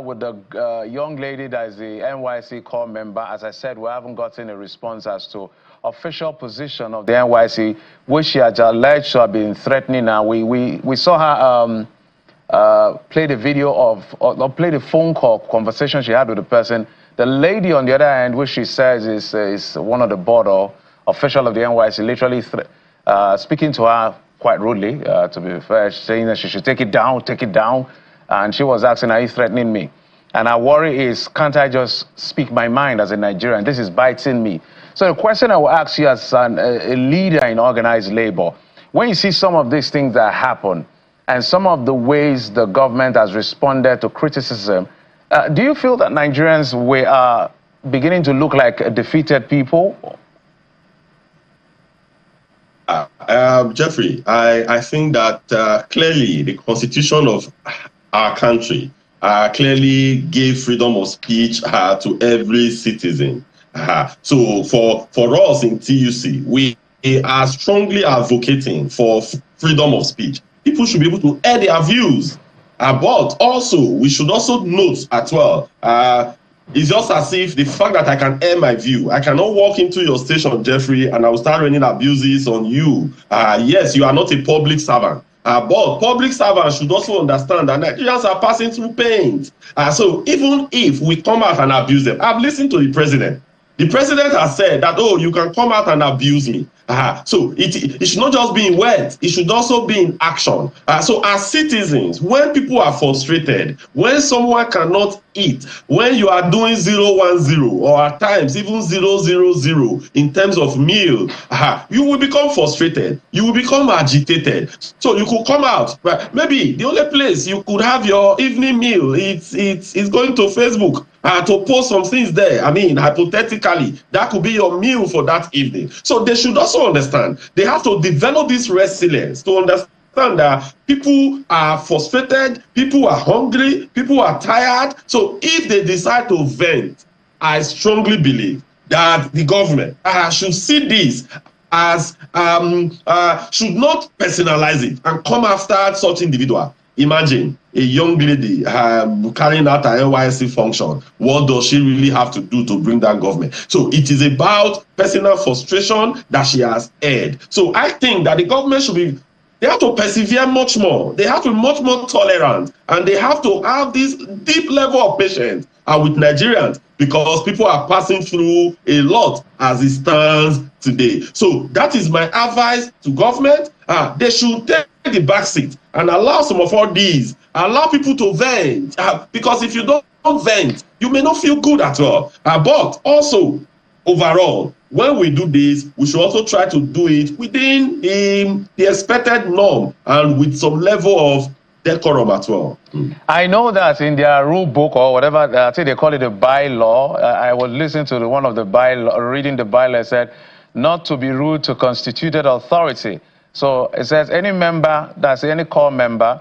with the young lady that is the NYSC core member. As I said, we haven't gotten a response as to official position of the NYSC, which she has alleged to have been threatening her. We saw her play the video of, or play the phone call conversation she had with the person. The lady on the other hand, which she says is one of the board or official of the NYSC, literally speaking to her quite rudely, to be fair, saying that she should take it down. And she was asking, are you threatening me? And our worry is, can't I just speak my mind as a Nigerian? This is biting me. So the question I will ask you as a leader in organized labor, when you see some of these things that happen and some of the ways the government has responded to criticism, do you feel that Nigerians are beginning to look like defeated people? Jeffrey, I think that clearly the constitution of our country clearly gave freedom of speech to every citizen. So for us in TUC, we are strongly advocating for freedom of speech. People should be able to air their views, but also we should also note as well, it's just as if the fact that I can air my view, I cannot walk into your station, Jeffrey, and I will start raining abuses on you. Yes, you are not a public servant. But public servants should also understand that Nigerians are passing through pain. So even if we come out and abuse them, I've listened to the president. The president has said that, oh, you can come out and abuse me. So it should not just be in words, it should also be in action. So as citizens, when people are frustrated, when someone cannot eat, when you are doing 010 or at times even 000 in terms of meal, you will become frustrated, you will become agitated. So you could come out, but maybe the only place you could have your evening meal, it's going to Facebook. To post some things there. I mean, hypothetically, that could be your meal for that evening. So they should also understand, they have to develop this resilience to understand that people are frustrated, people are hungry, people are tired. So if they decide to vent, I strongly believe that the government should see this as, should not personalize it and come after such individual. Imagine a young lady carrying out her NYSC function. What does she really have to do to bring that government? So it is about personal frustration that she has aired. So I think that the government should be, they have to persevere much more. They have to be much more tolerant, and they have to have this deep level of patience with Nigerians, because people are passing through a lot as it stands today. So that is my advice to government. They should take the back seat and allow some of all these, allow people to vent, because if you don't vent, you may not feel good at all. But also, overall, when we do this, we should also try to do it within the expected norm and with some level of decorum as well. I know that in their rule book or whatever, I think they call it a bylaw. I was listening to one of the bylaw, reading the bylaw, said not to be rude to constituted authority. So it says any member, that's any core member,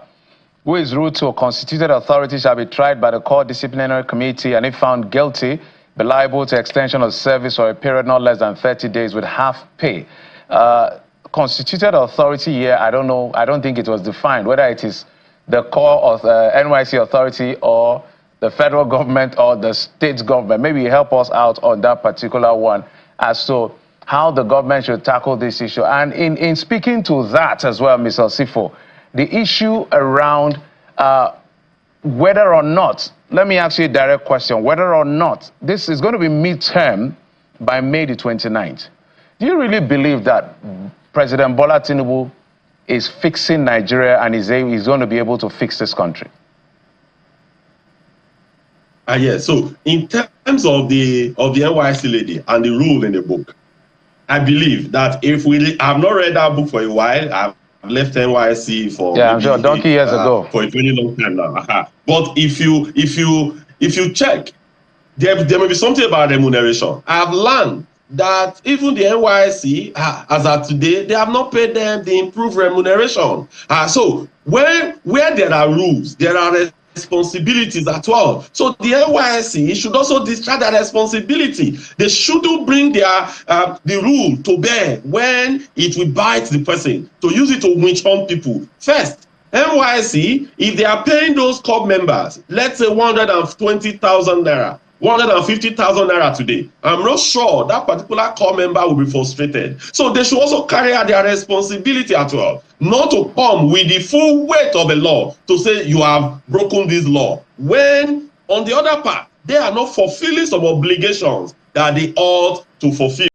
who is rude to a constituted authority shall be tried by the core disciplinary committee, and if found guilty, be liable to extension of service for a period not less than 30 days with half pay. Constituted authority here, I don't know, I don't think it was defined, whether it is the core of NYSC authority or the federal government or the state government. Maybe help us out on that particular one as to how the government should tackle this issue. And in speaking to that as well, Mr. Sifo, the issue around whether or not, let me ask you a direct question, whether or not this is going to be midterm by May the 29th. Do you really believe that President Bola Tinubu is fixing Nigeria and is going to be able to fix this country? Yes. So in terms of the NYSC lady and the rule in the book, I believe that if we have not read that book for a while, I've left NYSC for I'm sure donkey years ago for a very long time now. But if you check, there may be something about remuneration. I've learned that even the NYSC, as of today, they have not paid them the improved remuneration. So where there are rules, there are responsibilities as well. So the NYSC should also discharge their responsibility. They shouldn't bring their the rule to bear when it will bite the person, to use it to witch hunt people. First, NYSC, if they are paying those corps members, let's say 120,000 naira, 150,000 naira today, I'm not sure that particular corps member will be frustrated. So they should also carry out their responsibility as well, not to come with the full weight of the law to say you have broken this law, when on the other part, they are not fulfilling some obligations that they ought to fulfill.